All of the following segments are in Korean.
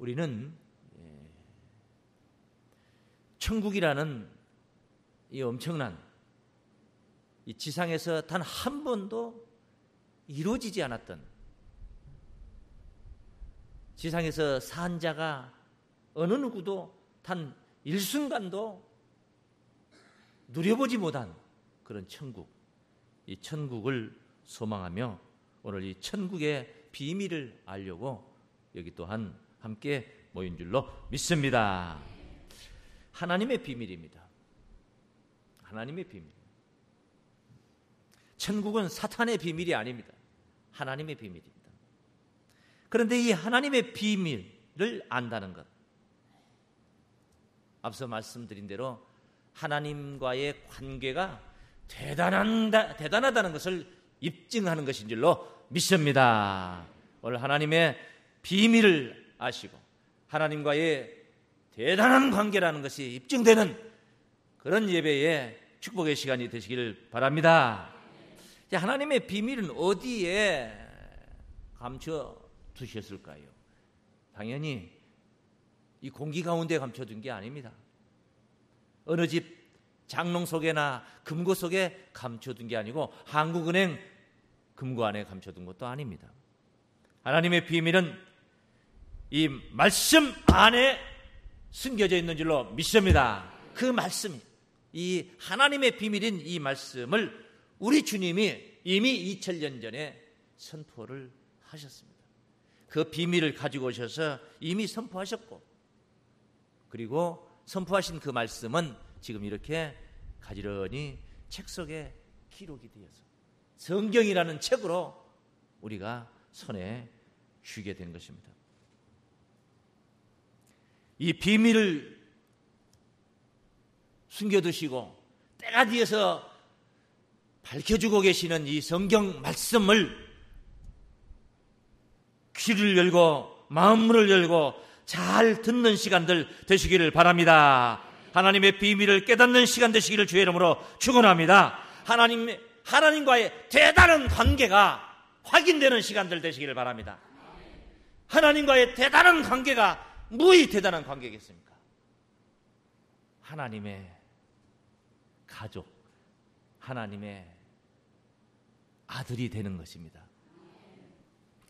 우리는 천국이라는 이 엄청난 이 지상에서 단 한 번도 이루어지지 않았던, 지상에서 산 자가 어느 누구도 단 일순간도 누려보지 못한 그런 천국, 이 천국을 소망하며 오늘 이 천국의 비밀을 알려고 여기 또한 함께 모인 줄로 믿습니다. 하나님의 비밀입니다. 하나님의 비밀. 천국은 사탄의 비밀이 아닙니다. 하나님의 비밀입니다. 그런데 이 하나님의 비밀을 안다는 것, 앞서 말씀드린 대로 하나님과의 관계가 대단하다는 것을 입증하는 것인 줄로 믿습니다. 오늘 하나님의 비밀을 아시고 하나님과의 대단한 관계라는 것이 입증되는 그런 예배의 축복의 시간이 되시기를 바랍니다. 하나님의 비밀은 어디에 감춰 두셨을까요? 당연히 이 공기 가운데 감춰둔 게 아닙니다. 어느 집 장롱 속에나 금고 속에 감춰둔 게 아니고 한국은행 금고 안에 감춰둔 것도 아닙니다. 하나님의 비밀은 이 말씀 안에 숨겨져 있는 줄로 믿습니다. 그 말씀이, 이 하나님의 비밀인 이 말씀을 우리 주님이 이미 2000년 전에 선포를 하셨습니다. 그 비밀을 가지고 오셔서 이미 선포하셨고, 그리고 선포하신 그 말씀은 지금 이렇게 가지런히 책 속에 기록이 되어서 성경이라는 책으로 우리가 손에 쥐게 된 것입니다. 이 비밀을 숨겨두시고 때가 뒤에서 밝혀주고 계시는 이 성경 말씀을 귀를 열고 마음문을 열고 잘 듣는 시간들 되시기를 바랍니다. 하나님의 비밀을 깨닫는 시간 되시기를 주의 이름으로 축원합니다. 하나님과의 대단한 관계가 확인되는 시간들 되시기를 바랍니다. 하나님과의 대단한 관계가 무엇이 대단한 관계겠습니까? 하나님의 가족, 하나님의 아들이 되는 것입니다.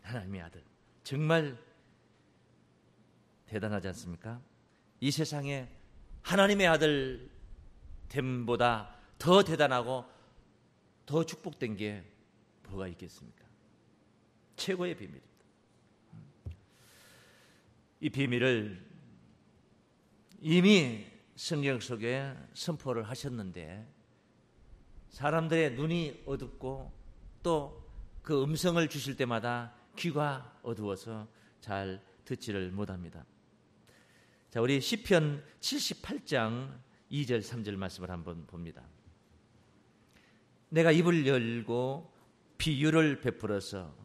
하나님의 아들, 정말 대단하지 않습니까? 이 세상에 하나님의 아들 됨보다 더 대단하고 더 축복된 게 뭐가 있겠습니까? 최고의 비밀입니다. 이 비밀을 이미 성경 속에 선포를 하셨는데 사람들의 눈이 어둡고 또 그 음성을 주실 때마다 귀가 어두워서 잘 듣지를 못합니다. 자, 우리 시편 78장 2절 3절 말씀을 한번 봅니다. 내가 입을 열고 비유를 베풀어서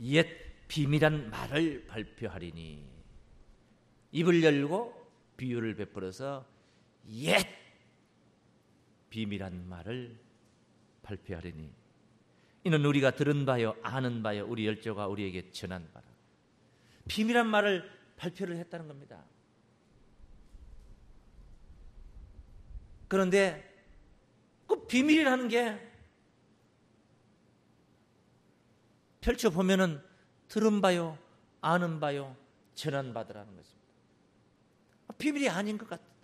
옛 비밀한 말을 발표하리니. 입을 열고 비유를 베풀어서 옛 비밀한 말을 발표하리니. 이는 우리가 들은 바요 아는 바요 우리 열조가 우리에게 전한 바라. 비밀한 말을 발표를 했다는 겁니다. 그런데 그 비밀이라는 게 펼쳐보면은 들은 바요 아는 바요 전한 바더라는 것입니다. 비밀이 아닌 것 같아요.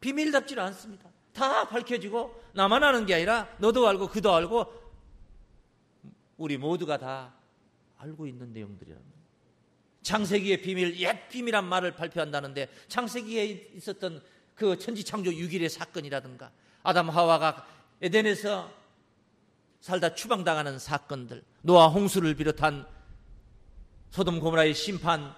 비밀답지 않습니다. 다 밝혀지고 나만 아는 게 아니라 너도 알고 그도 알고 우리 모두가 다 알고 있는 내용들이라는 거예요. 창세기의 비밀, 옛 비밀한 말을 발표한다는데 창세기에 있었던 그 천지창조 6일의 사건이라든가 아담 하와가 에덴에서 살다 추방당하는 사건들, 노아 홍수를 비롯한 소돔 고모라의 심판,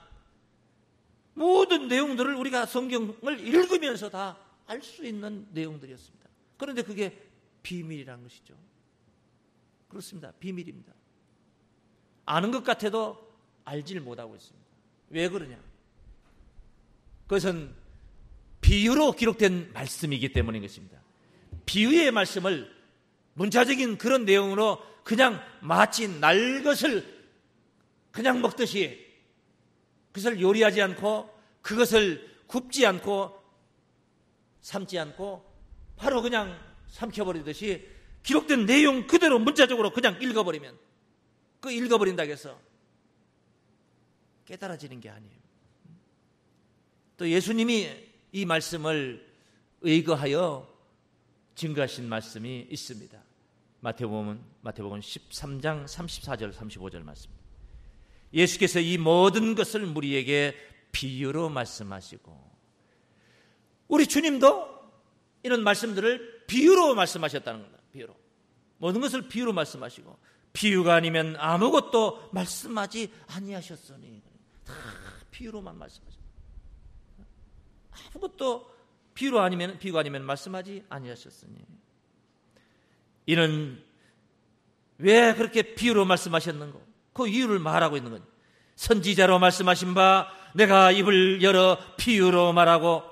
모든 내용들을 우리가 성경을 읽으면서 다 알 수 있는 내용들이었습니다. 그런데 그게 비밀이라는 것이죠. 그렇습니다. 비밀입니다. 아는 것 같아도 알지를 못하고 있습니다. 왜 그러냐? 그것은 비유로 기록된 말씀이기 때문인 것입니다. 비유의 말씀을 문자적인 그런 내용으로 그냥 마치 날 것을 그냥 먹듯이 그것을 요리하지 않고 그것을 굽지 않고 삶지 않고 바로 그냥 삼켜버리듯이 기록된 내용 그대로 문자적으로 그냥 읽어버리면 그 읽어버린다고 해서 깨달아지는 게 아니에요. 또 예수님이 이 말씀을 의거하여 증거하신 말씀이 있습니다. 마태복음 13장 34절 35절 말씀입니다. 예수께서 이 모든 것을 무리에게 비유로 말씀하시고, 우리 주님도 이런 말씀들을 비유로 말씀하셨다는 겁니다. 비유로. 모든 것을 비유로 말씀하시고, 비유가 아니면 아무것도 말씀하지 아니하셨으니. 다 비유로만 말씀하셨어요. 아무것도 비유가 아니면 말씀하지 아니하셨으니. 이는 왜 그렇게 비유로 말씀하셨는가? 그 이유를 말하고 있는 거죠. 선지자로 말씀하신 바 내가 입을 열어 비유로 말하고,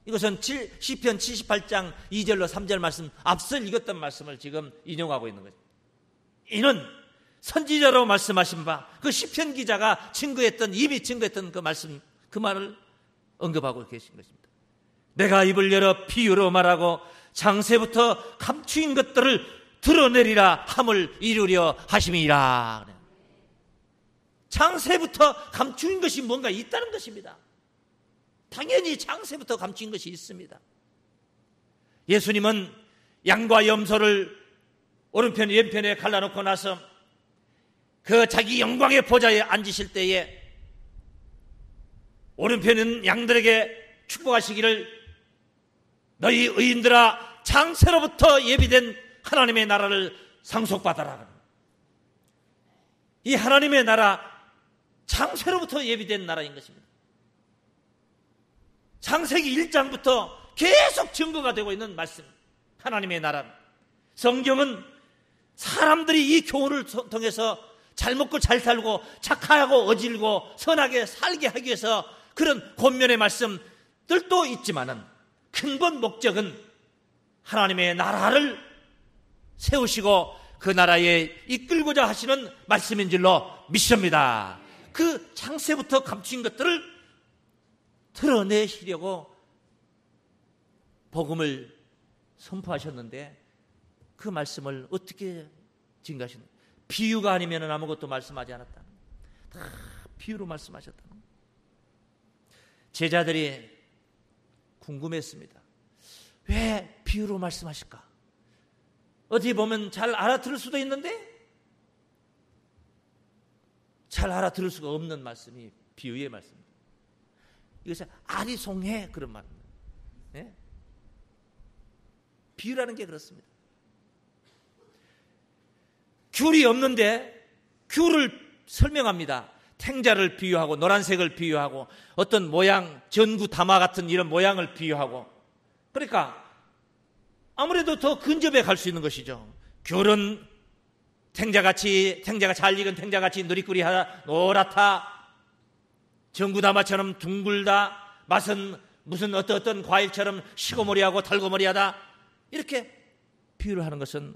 이것은 시편 78장 2절로 3절 말씀, 앞서 읽었던 말씀을 지금 인용하고 있는 거죠. 이는 선지자로 말씀하신 바, 그 시편 기자가 이미 증거했던 그 말씀, 그 말을 언급하고 계신 것입니다. 내가 입을 열어 비유로 말하고 장세부터 감추인 것들을 드러내리라 함을 이루려 하심이라. 장세부터 감추인 것이 뭔가 있다는 것입니다. 당연히 장세부터 감추인 것이 있습니다. 예수님은 양과 염소를 오른편 왼편에 갈라놓고 나서 그 자기 영광의 보좌에 앉으실 때에 오른편은 양들에게 축복하시기를 너희 의인들아 장세로부터 예비된 하나님의 나라를 상속받아라. 이 하나님의 나라 장세로부터 예비된 나라인 것입니다. 창세기 1장부터 계속 증거가 되고 있는 말씀, 하나님의 나라. 성경은 사람들이 이 교훈을 통해서 잘 먹고 잘 살고 착하고 어질고 선하게 살게 하기 위해서 그런 권면의 말씀들도 있지만은 근본 목적은 하나님의 나라를 세우시고 그 나라에 이끌고자 하시는 말씀인 줄로 믿습니다. 그 창세부터 감추인 것들을 드러내시려고 복음을 선포하셨는데, 그 말씀을 어떻게 증거하시는 거예요? 비유가 아니면 아무것도 말씀하지 않았다는 거예요. 다 비유로 말씀하셨다는 거예요. 제자들이 궁금했습니다. 왜 비유로 말씀하실까? 어디 보면 잘 알아들을 수도 있는데 잘 알아들을 수가 없는 말씀이 비유의 말씀입니다. 이것은 아리송해 그런 말입니다. 네? 비유라는 게 그렇습니다. 귤이 없는데 귤을 설명합니다. 탱자를 비유하고 노란색을 비유하고 어떤 모양, 전구 담화 같은 이런 모양을 비유하고, 그러니까 아무래도 더 근접해 갈 수 있는 것이죠. 귤은 탱자가 잘 익은 탱자같이 누리꾸리하다, 노랗다, 전구담화처럼 둥글다, 맛은 무슨 어떤 과일처럼 시고머리하고 달고머리하다, 이렇게 비유를 하는 것은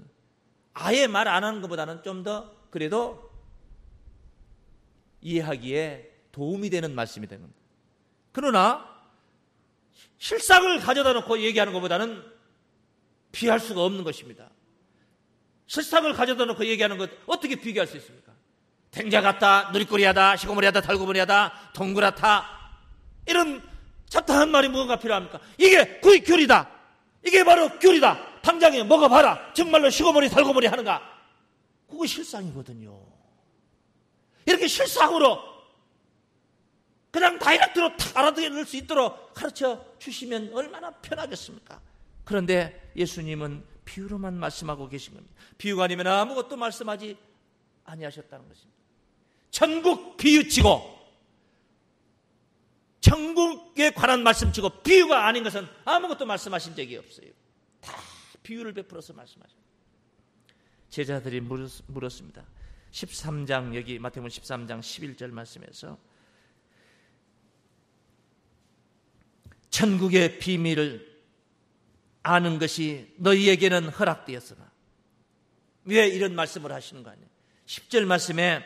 아예 말 안 하는 것보다는 좀 더 그래도 이해하기에 도움이 되는 말씀이 되는 겁니다. 그러나 실상을 가져다 놓고 얘기하는 것보다는 비할 수가 없는 것입니다. 실상을 가져다 놓고 얘기하는 것 어떻게 비교할 수 있습니까? 탱자 같다, 누리꾸리하다, 시고머리하다, 달고머리하다, 동그랗다, 이런 잡다한 말이 뭔가 필요합니까? 이게 귤이다, 이게 바로 귤이다, 당장에 먹어봐라, 정말로 시고머리 달고머리 하는가? 그거 실상이거든요. 이렇게 실상으로 그냥 다이렉트로 탁 알아들을 수 있도록 가르쳐 주시면 얼마나 편하겠습니까? 그런데 예수님은 비유로만 말씀하고 계신 겁니다. 비유가 아니면 아무것도 말씀하지 아니하셨다는 것입니다. 천국 비유치고 천국에 관한 말씀치고 비유가 아닌 것은 아무것도 말씀하신 적이 없어요. 다 비유를 베풀어서 말씀하셨습니다. 제자들이 물었습니다. 13장, 여기 마태복음 13장 11절 말씀에서 천국의 비밀을 아는 것이 너희에게는 허락되었으나, 왜 이런 말씀을 하시는 거 아니에요? 10절 말씀에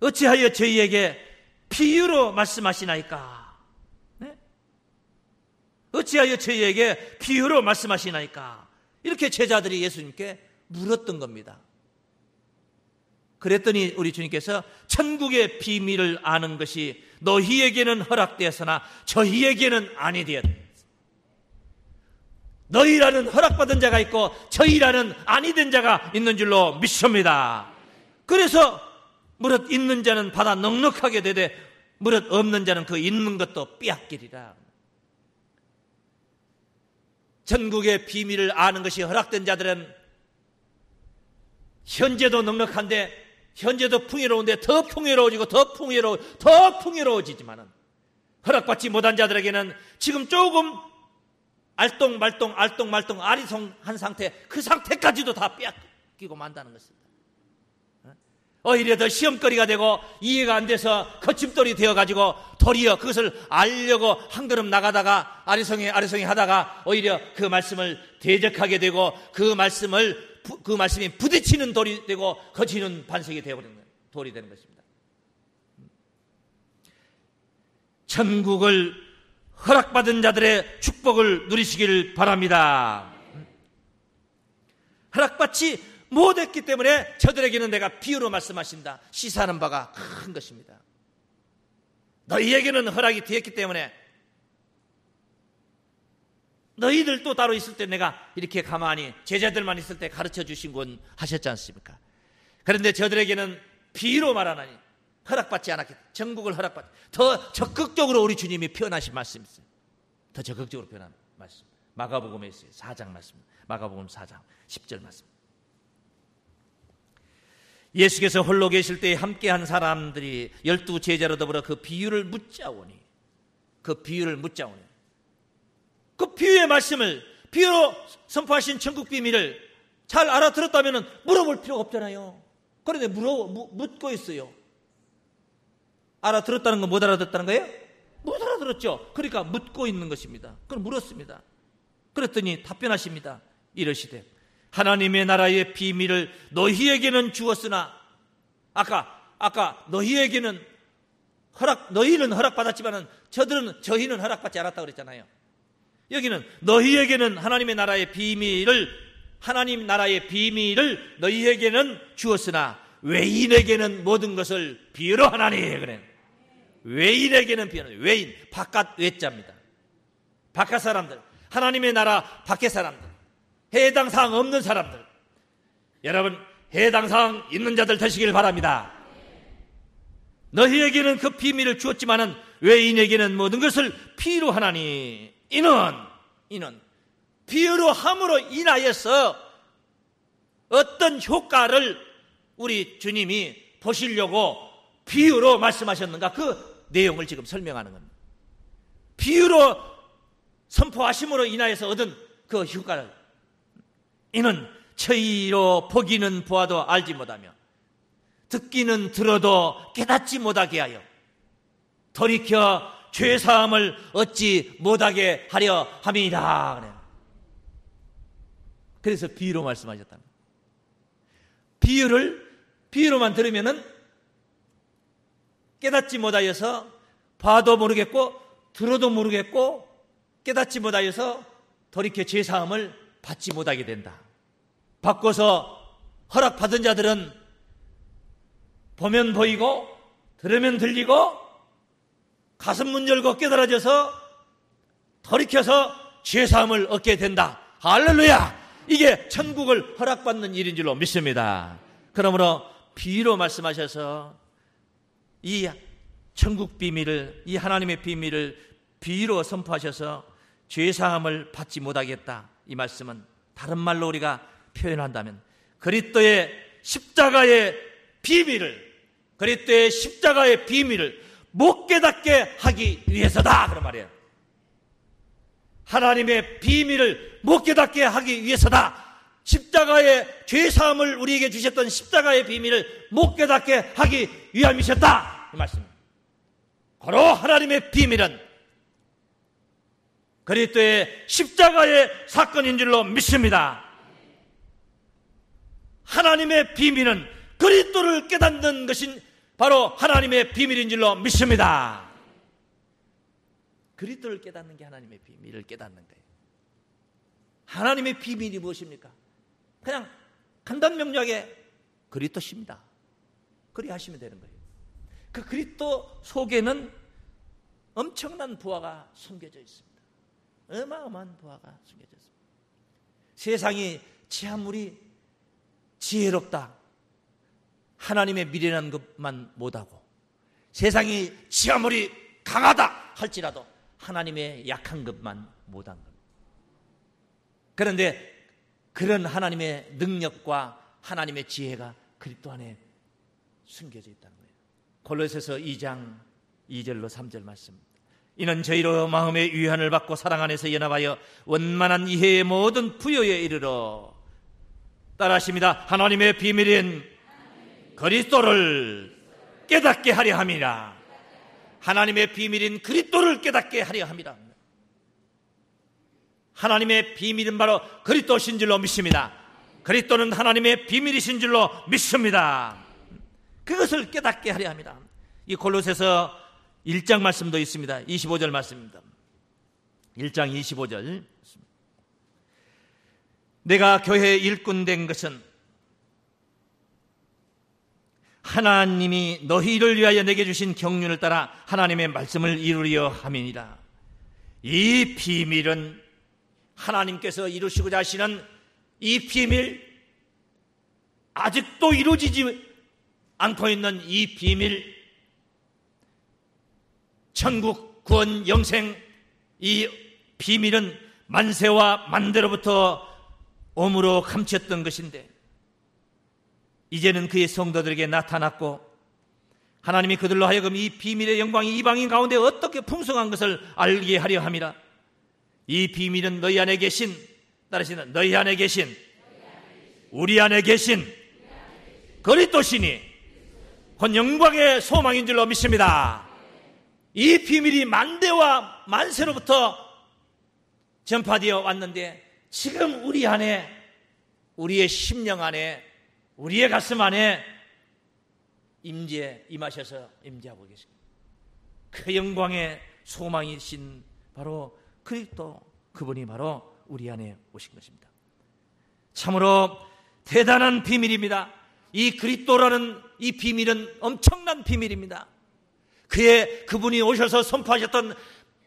어찌하여 저희에게 비유로 말씀하시나이까? 네? 어찌하여 저희에게 비유로 말씀하시나이까? 이렇게 제자들이 예수님께 물었던 겁니다. 그랬더니 우리 주님께서 천국의 비밀을 아는 것이 너희에게는 허락되었으나 저희에게는 아니되었다. 너희라는 허락받은 자가 있고 저희라는 아니된 자가 있는 줄로 믿습니다. 그래서 무릇 있는 자는 받아 넉넉하게 되되 무릇 없는 자는 그 있는 것도 빼앗기리라. 천국의 비밀을 아는 것이 허락된 자들은 현재도 넉넉한데, 현재도 풍요로운데 더 풍요로워지고 더 풍요로워지지만은, 허락받지 못한 자들에게는 지금 조금 알똥말똥 아리송한 상태, 그 상태까지도 다 빼앗기고 만다는 것입니다. 오히려 더 시험거리가 되고 이해가 안 돼서 거침돌이 되어가지고 도리어 그것을 알려고 한 걸음 나가다가 아리송이 하다가 오히려 그 말씀을 대적하게 되고 그 말씀이 부딪히는 돌이 되고 거치는 반석이 되어버리는 돌이 되는 것입니다. 천국을 허락받은 자들의 축복을 누리시길 바랍니다. 허락받지 못했기 때문에 저들에게는 내가 비유로 말씀하신다. 시사하는 바가 큰 것입니다. 너희에게는 허락이 되었기 때문에 너희들도 따로 있을 때 내가 이렇게 가만히 제자들만 있을 때 가르쳐 주신 건 하셨지 않습니까? 그런데 저들에게는 비유로 말하나니 허락받지 않았겠다. 전국을 허락받지. 더 적극적으로 우리 주님이 표현하신 말씀이 있어요. 더 적극적으로 표현한 말씀. 마가복음에 있어요. 4장 말씀. 마가복음 4장 10절 말씀. 예수께서 홀로 계실 때 함께한 사람들이 12 제자로 더불어 그 비유를 묻자오니 그 비유의 말씀을 비유로 선포하신 천국 비밀을 잘 알아들었다면 물어볼 필요가 없잖아요. 그런데 묻고 있어요. 알아들었다는 건 못 알아듣었다는 거예요? 못 알아들었죠. 그러니까 묻고 있는 것입니다. 그럼 물었습니다. 그랬더니 답변하십니다. 이러시되 하나님의 나라의 비밀을 너희에게는 주었으나 아까 너희는 허락받았지만은 저희는 허락받지 않았다고 그랬잖아요. 여기는 너희에게는 하나님 나라의 비밀을 너희에게는 주었으나 외인에게는 모든 것을 비유로 하나니. 그래. 외인에게는 비유로. 외인 바깥 외자입니다. 바깥 사람들, 하나님의 나라 밖의 사람들, 해당 사항 없는 사람들. 여러분 해당 사항 있는 자들 되시길 바랍니다. 너희에게는 그 비밀을 주었지만은 외인에게는 모든 것을 비유로 하나니. 이는 비유로 함으로 인하여서 어떤 효과를 우리 주님이 보시려고 비유로 말씀하셨는가, 그 내용을 지금 설명하는 겁니다. 비유로 선포하심으로 인하여서 얻은 그 효과를, 이는 저희로 보기는 보아도 알지 못하며 듣기는 들어도 깨닫지 못하게 하여 돌이켜 죄사함을 얻지 못하게 하려 함이니라. 그래서 비유로 말씀하셨다. 비유로만 들으면은 깨닫지 못하여서 봐도 모르겠고 들어도 모르겠고 깨닫지 못하여서 돌이켜 죄사함을 받지 못하게 된다. 바꿔서 허락받은 자들은 보면 보이고 들으면 들리고 가슴 문 열고 깨달아져서 돌이켜서 죄사함을 얻게 된다. 할렐루야! 이게 천국을 허락받는 일인 줄로 믿습니다. 그러므로 비유로 말씀하셔서 이 천국 비밀을, 이 하나님의 비밀을 비유로 선포하셔서 죄사함을 받지 못하겠다. 이 말씀은 다른 말로 우리가 표현한다면 그리스도의 십자가의 비밀을 못 깨닫게 하기 위해서다, 그런 말이에요. 하나님의 비밀을 못 깨닫게 하기 위해서다. 십자가의 죄사함을 우리에게 주셨던 십자가의 비밀을 못 깨닫게 하기 위함이셨다, 이 말씀입니다. 바로 하나님의 비밀은 그리스도의 십자가의 사건인 줄로 믿습니다. 하나님의 비밀은 그리스도를 깨닫는 것인, 바로 하나님의 비밀인 줄로 믿습니다. 그리스도를 깨닫는 게 하나님의 비밀을 깨닫는 거예요. 하나님의 비밀이 무엇입니까? 그냥 간단명료하게 그리스도십니다. 그리 하시면 되는 거예요. 그 그리스도 속에는 엄청난 부활가 숨겨져 있습니다. 어마어마한 부활가 숨겨져 있습니다. 세상이 아무리 지혜롭다, 하나님의 미련한 것만 못하고, 세상이 아무리 강하다 할지라도 하나님의 약한 것만 못한 겁니다. 그런데 그런 하나님의 능력과 하나님의 지혜가 그리스도 안에 숨겨져 있다는 거예요. 골로새서 2장 2절로 3절 말씀. 이는 저희로 마음의 위안을 받고 사랑 안에서 연합하여 원만한 이해의 모든 부요에 이르러 따라하십니다. 하나님의 비밀인 그리스도를 깨닫게 하려 함이라. 하나님의 비밀인 그리스도를 깨닫게 하려 함이라. 하나님의 비밀은 바로 그리스도신 줄로 믿습니다. 그리스도는 하나님의 비밀이신 줄로 믿습니다. 그것을 깨닫게 하려 합니다. 이 골로새서 1장 말씀도 있습니다. 25절 말씀입니다. 1장 25절. 내가 교회의 일꾼 된 것은 하나님이 너희를 위하여 내게 주신 경륜을 따라 하나님의 말씀을 이루려 함이니라. 이 비밀은 하나님께서 이루시고자 하시는 이 비밀, 아직도 이루어지지 않고 있는 이 비밀, 천국, 구원, 영생, 이 비밀은 만세와 만대로부터 엄으로 감췄던 것인데 이제는 그의 성도들에게 나타났고 하나님이 그들로 하여금 이 비밀의 영광이 이방인 가운데 어떻게 풍성한 것을 알게 하려 함이라. 이 비밀은 너희 안에 계신, 따르시는 너희 안에 계신, 우리 안에 계신 그리스도시니 곧 영광의 소망인 줄로 믿습니다. 이 비밀이 만대와 만세로부터 전파되어 왔는데 지금 우리 안에, 우리의 심령 안에, 우리의 가슴 안에 임하셔서 임재하고 계십니다. 그 영광의 소망이신 바로 그리스도, 그분이 바로 우리 안에 오신 것입니다. 참으로 대단한 비밀입니다. 이 그리스도라는 이 비밀은 엄청난 비밀입니다. 그분이 오셔서 선포하셨던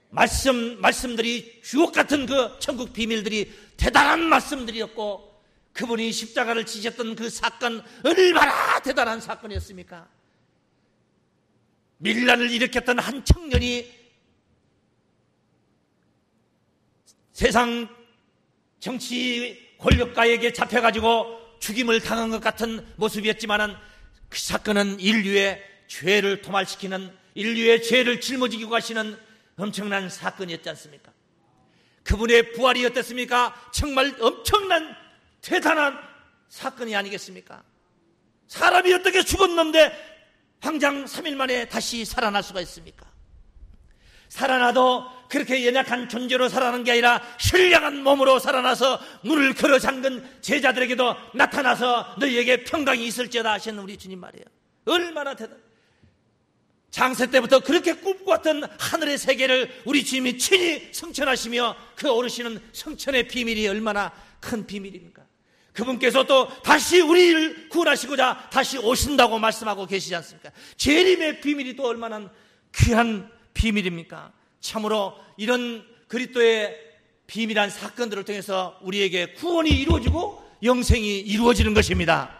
말씀들이 주옥 같은 그 천국 비밀들이 대단한 말씀들이었고, 그분이 십자가를 지셨던 그 사건 얼마나 대단한 사건이었습니까? 밀란을 일으켰던 한 청년이 세상 정치 권력가에게 잡혀가지고 죽임을 당한 것 같은 모습이었지만은 그 사건은 인류의 죄를 도말시키는, 인류의 죄를 짊어지고 가시는 엄청난 사건이었지 않습니까? 그분의 부활이 어땠습니까? 정말 엄청난 대단한 사건이 아니겠습니까? 사람이 어떻게 죽었는데 황장 3일 만에 다시 살아날 수가 있습니까? 살아나도 그렇게 연약한 존재로 살아나는 게 아니라 신령한 몸으로 살아나서 문을 걸어 잠근 제자들에게도 나타나서 너희에게 평강이 있을지어다 하시는 우리 주님 말이에요. 얼마나 장세 때부터 그렇게 꿈꿔왔던 하늘의 세계를 우리 주님이 친히 성천하시며 그 오르시는 성천의 비밀이 얼마나 큰 비밀입니까? 그분께서 또 다시 우리를 구원하시고자 다시 오신다고 말씀하고 계시지 않습니까? 재림의 비밀이 또 얼마나 귀한 비밀입니까? 참으로 이런 그리스도의 비밀한 사건들을 통해서 우리에게 구원이 이루어지고 영생이 이루어지는 것입니다.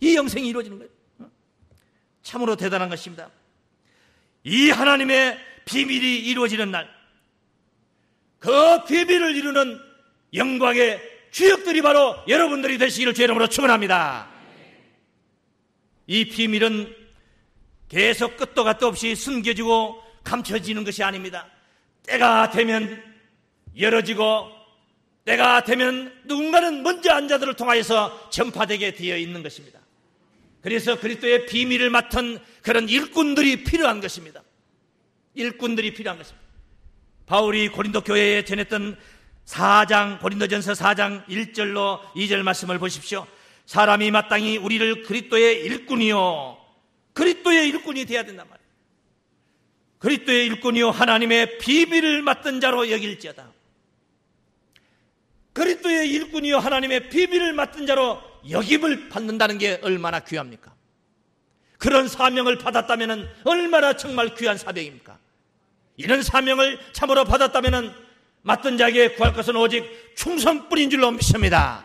이 영생이 이루어지는 거예요. 참으로 대단한 것입니다. 이 하나님의 비밀이 이루어지는 날, 그 비밀을 이루는 영광의 주역들이 바로 여러분들이 되시기를 주의 이름으로 축원합니다. 이 비밀은 계속 끝도 갓도 없이 숨겨지고 감춰지는 것이 아닙니다. 때가 되면 열어지고 때가 되면 누군가는 먼저 앉아들을 통하여서 전파되게 되어 있는 것입니다. 그래서 그리스도의 비밀을 맡은 그런 일꾼들이 필요한 것입니다. 일꾼들이 필요한 것입니다. 바울이 고린도 교회에 전했던 고린도전서 4장 1절로 2절 말씀을 보십시오. 사람이 마땅히 우리를 그리스도의 일꾼이요 그리스도의 일꾼이 되어야 된단 말이에요. 그리스도의 일꾼이요 하나님의 비밀을 맡은 자로 여길지어다. 그리스도의 일꾼이요 하나님의 비밀을 맡은 자로 여김을 받는다는 게 얼마나 귀합니까? 그런 사명을 받았다면 얼마나 정말 귀한 사명입니까? 이런 사명을 참으로 받았다면 맡은 자에게 구할 것은 오직 충성뿐인 줄로 믿습니다.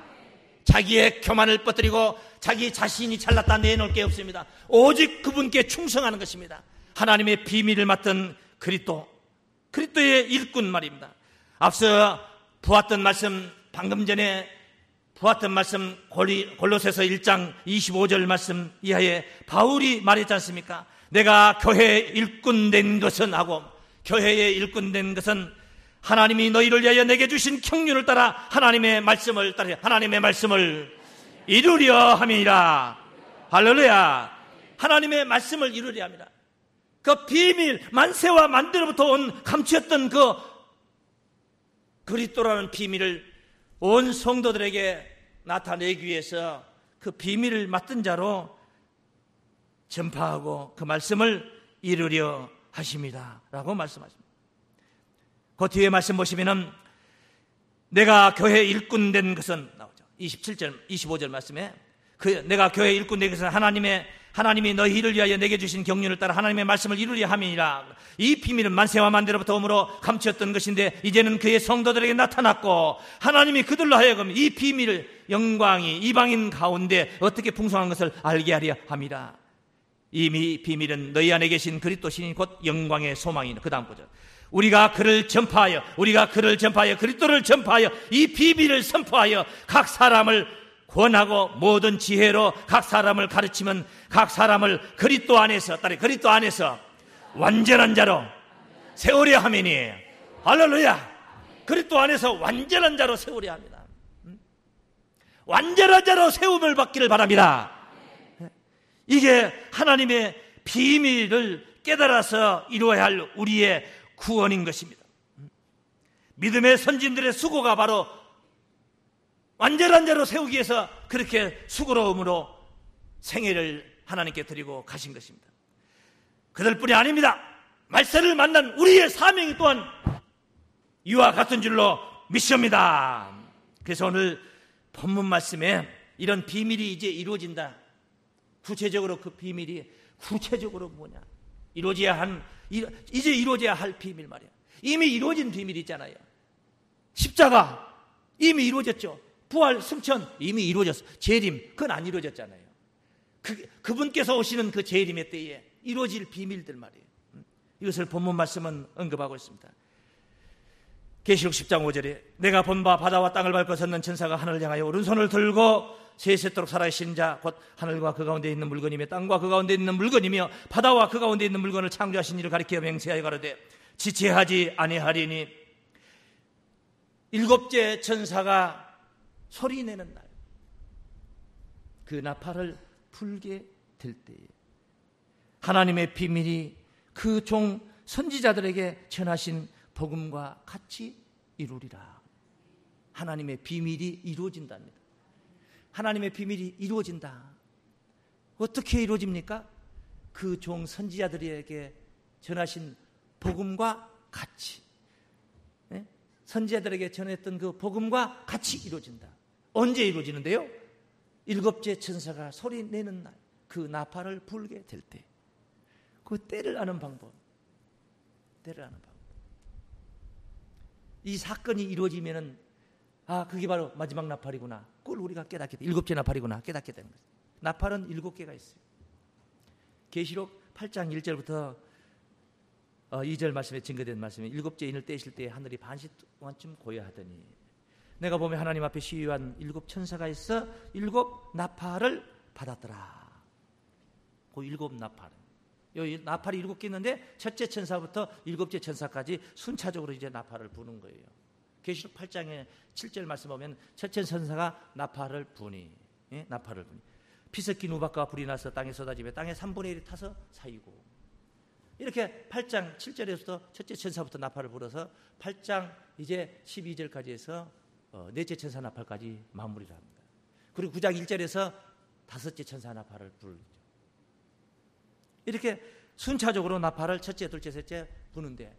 자기의 교만을 퍼뜨리고 자기 자신이 잘났다 내놓을 게 없습니다. 오직 그분께 충성하는 것입니다. 하나님의 비밀을 맡은 그리스도의 일꾼 말입니다. 앞서 보았던 말씀, 방금 전에 보았던 말씀, 골로새서 1장 25절 말씀 이하에 바울이 말했지 않습니까? 내가 교회의 일꾼 된 것은 하고, 교회의 일꾼 된 것은 하나님이 너희를 위하여 내게 주신 경륜을 따라 하나님의 말씀을 따라 하나님의 말씀을 이루려 함이니라. 할렐루야. 하나님의 말씀을 이루려 합니다. 그 비밀, 만세와 만대로부터 온 감추었던 그 그리스도라는 비밀을 온 성도들에게 나타내기 위해서 그 비밀을 맡은 자로 전파하고 그 말씀을 이루려 하십니다 라고 말씀하십니다. 그 뒤에 말씀 보시면은 내가 교회 일꾼 된 것은 나오죠. 27절, 25절 말씀에 내가 교회 일꾼 된 것은 하나님이 너희를 위하여 내게 주신 경륜을 따라 하나님의 말씀을 이루려 함이니라. 이 비밀은 만세와 만대로부터 오므로 감추었던 것인데 이제는 그의 성도들에게 나타났고 하나님이 그들로 하여금 이 비밀을 영광이 이방인 가운데 어떻게 풍성한 것을 알게 하려 함이라. 이미 비밀은 너희 안에 계신 그리스도 신이 곧 영광의 소망이니. 그 다음 보죠. 우리가 그를 전파하여 그리스도를 전파하여 이 비밀을 선포하여 각 사람을 권하고 모든 지혜로 각 사람을 가르치면 각 사람을 그리스도 안에서 완전한 자로 세우려 함이니. 할렐루야. 그리스도 안에서 완전한 자로 세우려 합니다. 완전한 자로 세움을 받기를 바랍니다. 이게 하나님의 비밀을 깨달아서 이루어야 할 우리의 구원인 것입니다. 믿음의 선진들의 수고가 바로 완전한 자로 세우기 위해서 그렇게 수고로움으로 생애를 하나님께 드리고 가신 것입니다. 그들뿐이 아닙니다. 말세를 만난 우리의 사명이 또한 이와 같은 줄로 믿습니다. 그래서 오늘 본문 말씀에 이런 비밀이 이제 이루어진다. 구체적으로 그 비밀이 구체적으로 뭐냐? 이제 이루어져야 할 비밀 말이야. 이미 이루어진 비밀이 있잖아요. 십자가 이미 이루어졌죠. 부활, 승천 이미 이루어졌어. 재림 그건 안 이루어졌잖아요. 그분께서 오시는 그 재림의 때에 이루어질 비밀들 말이에요. 이것을 본문 말씀은 언급하고 있습니다. 계시록 10장 5절에 내가 본 바 바다와 땅을 밟고 섰는 천사가 하늘을 향하여 오른손을 들고 세세토록 살아계신 자 곧 하늘과 그 가운데 있는 물건이며 땅과 그 가운데 있는 물건이며 바다와 그 가운데 있는 물건을 창조하신 이를 가리켜 맹세하여 가로되 지체하지 아니하리니. 일곱째 천사가 소리내는 날, 그 나팔을 불게 될 때에 하나님의 비밀이 그 종 선지자들에게 전하신 복음과 같이 이루리라. 하나님의 비밀이 이루어진답니다. 하나님의 비밀이 이루어진다. 어떻게 이루어집니까? 그 종 선지자들에게 전하신 복음과 같이, 선지자들에게 전했던 그 복음과 같이 이루어진다. 언제 이루어지는데요? 일곱째 천사가 소리 내는 날, 그 나팔을 불게 될 때, 그 때를 아는 방법. 이 사건이 이루어지면은 그게 바로 마지막 나팔이구나. 그걸 우리가 깨닫게 돼. 일곱째 나팔이구나. 깨닫게 되는 거죠. 나팔은 7개가 있어요. 계시록 8장 1절부터 2절 말씀에 증거된 말씀이 일곱째 인을 떼실 때 하늘이 반시 동안쯤 고요하더니 내가 보면 하나님 앞에 시위한 7 천사가 있어 7 나팔을 받았더라. 그 7 나팔. 이 나팔이 7개 있는데 첫째 천사부터 7째 천사까지 순차적으로 이제 나팔을 부는 거예요. 계시록 8장에 7절 말씀 보면 첫째 천사가 나팔을 부니, 피 섞인 우박과 불이 나서 땅에 쏟아지며 땅의 3분의 1이 타서 사이고. 이렇게 8장 7절에서부터 첫째 천사부터 나팔을 불어서 8장 이제 12절까지 해서 넷째 천사 나팔까지 마무리를 합니다. 그리고 9장 1절에서 다섯째 천사 나팔을 불죠. 이렇게 순차적으로 나팔을 첫째, 둘째, 셋째 부는데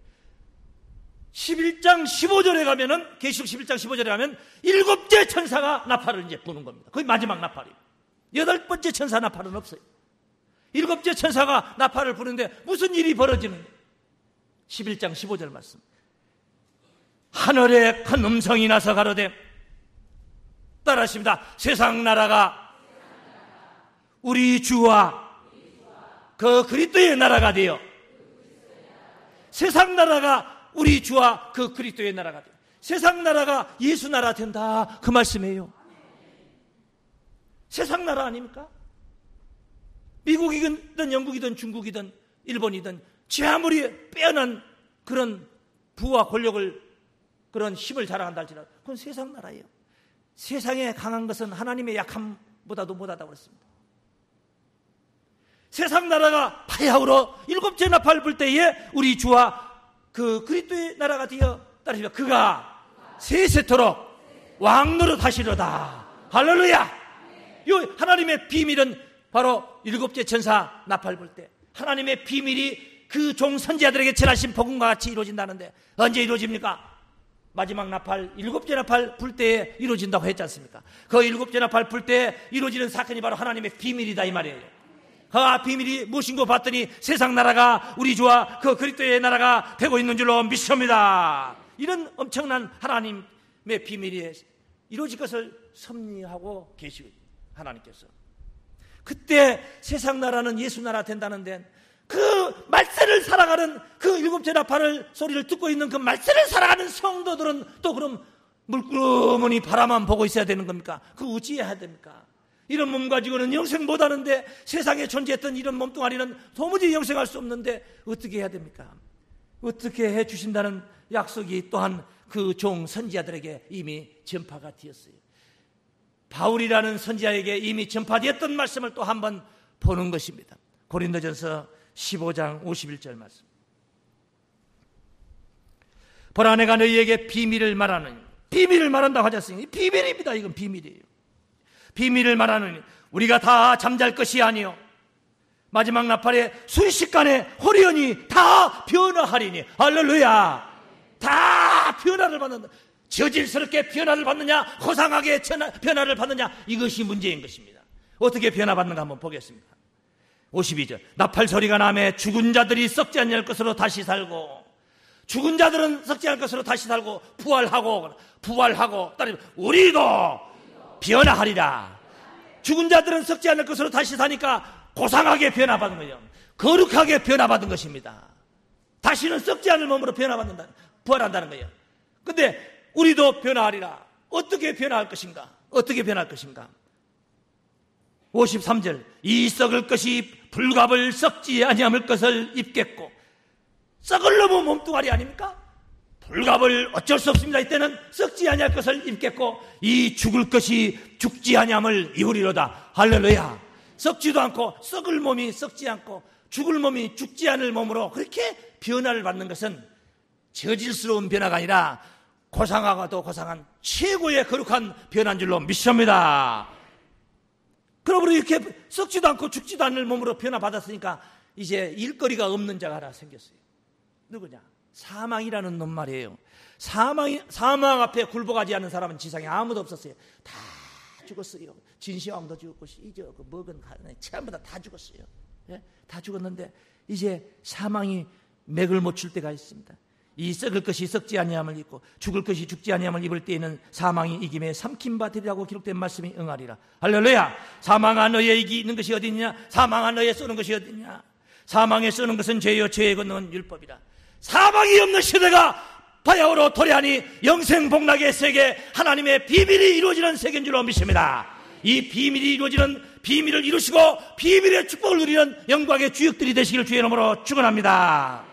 11장 15절에 가면은, 계시록 11장 15절에 가면 7째 천사가 나팔을 이제 부는 겁니다. 거의 마지막 나팔이에요. 8번째 천사 나팔은 없어요. 7째 천사가 나팔을 부는데 무슨 일이 벌어지는가? 11장 15절 말씀. 하늘에 큰 음성이 나서 가로되, 따라하십니다. 세상 나라가 우리 주와 그 그리스도의 나라가 되어, 세상 나라가 우리 주와 그 그리스도의 나라가 되어, 세상 나라가 예수 나라 된다, 그 말씀이에요. 세상 나라 아닙니까? 미국이든 영국이든 중국이든 일본이든 지 아무리 빼어난 그런 부와 권력을, 그런 힘을 자랑한다 할지라도 그건 세상 나라예요. 세상에 강한 것은 하나님의 약함보다도 못하다고 그랬습니다. 세상 나라가 파야흐로 7째 나팔 불 때에 우리 주와 그 그리스도의 나라가 되어, 따르시면 그가 세세토록 왕노릇 하시려다. 할렐루야. 이 하나님의 비밀은 바로 7째 천사 나팔 불 때 하나님의 비밀이 그 종 선지자들에게 전하신 복음과 같이 이루어진다는데, 언제 이루어집니까? 마지막 나팔, 7째 나팔 불 때에 이루어진다고 했지 않습니까? 그 7째 나팔 불 때에 이루어지는 사건이 바로 하나님의 비밀이다, 이 말이에요. 그 비밀이 무엇인고 봤더니 세상 나라가 우리 주와 그 그리스도의 나라가 되고 있는 줄로 믿습니다. 이런 엄청난 하나님의 비밀이 이루어질 것을 섭리하고 계시고, 하나님께서 그때 세상 나라는 예수 나라 된다는데, 그 말세를 살아가는 그 7째 나팔을 소리를 듣고 있는 그 말세를 살아가는 성도들은 또 그럼 물끄러머니 바라만 보고 있어야 되는 겁니까? 그 어찌해야 됩니까? 이런 몸 가지고는 영생 못하는데, 세상에 존재했던 이런 몸뚱아리는 도무지 영생할 수 없는데 어떻게 해야 됩니까? 어떻게 해주신다는 약속이 또한 그 종 선지자들에게 이미 전파가 되었어요. 바울이라는 선지자에게 이미 전파되었던 말씀을 또 한번 보는 것입니다. 고린도전서 15장 51절 말씀. 보라, 내가 너희에게 비밀을 말하느니, 비밀을 말한다고 하셨으니 비밀입니다. 이건 비밀이에요. 비밀을 말하느니 우리가 다 잠잘 것이 아니요 마지막 나팔에 순식간에 호련히 다 변화하리니. 할렐루야. 다 변화를 받는다. 저질스럽게 변화를 받느냐, 허상하게 변화를 받느냐, 이것이 문제인 것입니다. 어떻게 변화받는가 한번 보겠습니다. 52절. 나팔 소리가 나매 죽은 자들이 썩지 않을 것으로 다시 살고, 죽은 자들은 썩지 않을 것으로 다시 살고 부활하고 따르면 우리도 변화하리라. 죽은 자들은 썩지 않을 것으로 다시 사니까 고상하게 변화받은 거예요. 거룩하게 변화받은 것입니다. 다시는 썩지 않을 몸으로 변화받는다, 부활한다는 거예요. 근데 우리도 변화하리라. 어떻게 변화할 것인가? 어떻게 변할 것인가? 53절. 이 썩을 것이 불갑을 썩지 아니함을 것을 입겠고. 썩을 놈의 몸뚱아리 아닙니까? 불갑을 어쩔 수 없습니다. 이때는 썩지 아니할 것을 입겠고, 이 죽을 것이 죽지 아니함을 입으리로다. 할렐루야. 썩지도 않고 썩을 몸이 썩지 않고 죽을 몸이 죽지 않을 몸으로 그렇게 변화를 받는 것은 저질스러운 변화가 아니라 고상하고도 고상한 최고의 거룩한 변화인 줄로 믿습니다. 그러므로 이렇게 썩지도 않고 죽지도 않을 몸으로 변화받았으니까 이제 일거리가 없는 자가 하나 생겼어요. 누구냐? 사망이라는 놈 말이에요. 사망 앞에 굴복하지 않는 사람은 지상에 아무도 없었어요. 다 죽었어요. 진시황도 죽었고 이제 그 먹은 전부 다 죽었어요. 예? 다 죽었는데 이제 사망이 맥을 못 출 때가 있습니다. 이 썩을 것이 썩지 아니함을 입고 죽을 것이 죽지 아니함을 입을 때에는 사망이 이김에 삼킨 바 되리라고 기록된 말씀이 응하리라. 할렐루야. 사망아 너의 이기는 것이 어디냐? 사망아 너의 쏘는 것이 어디냐? 사망에 쏘는 것은 죄요, 죄의 권능은 율법이라. 사망이 없는 시대가 바야흐로 도래하니 영생복락의 세계, 하나님의 비밀이 이루어지는 세계인 줄로 믿습니다. 이 비밀이 이루어지는, 비밀을 이루시고 비밀의 축복을 누리는 영광의 주역들이 되시길 주의 이름으로 축원합니다.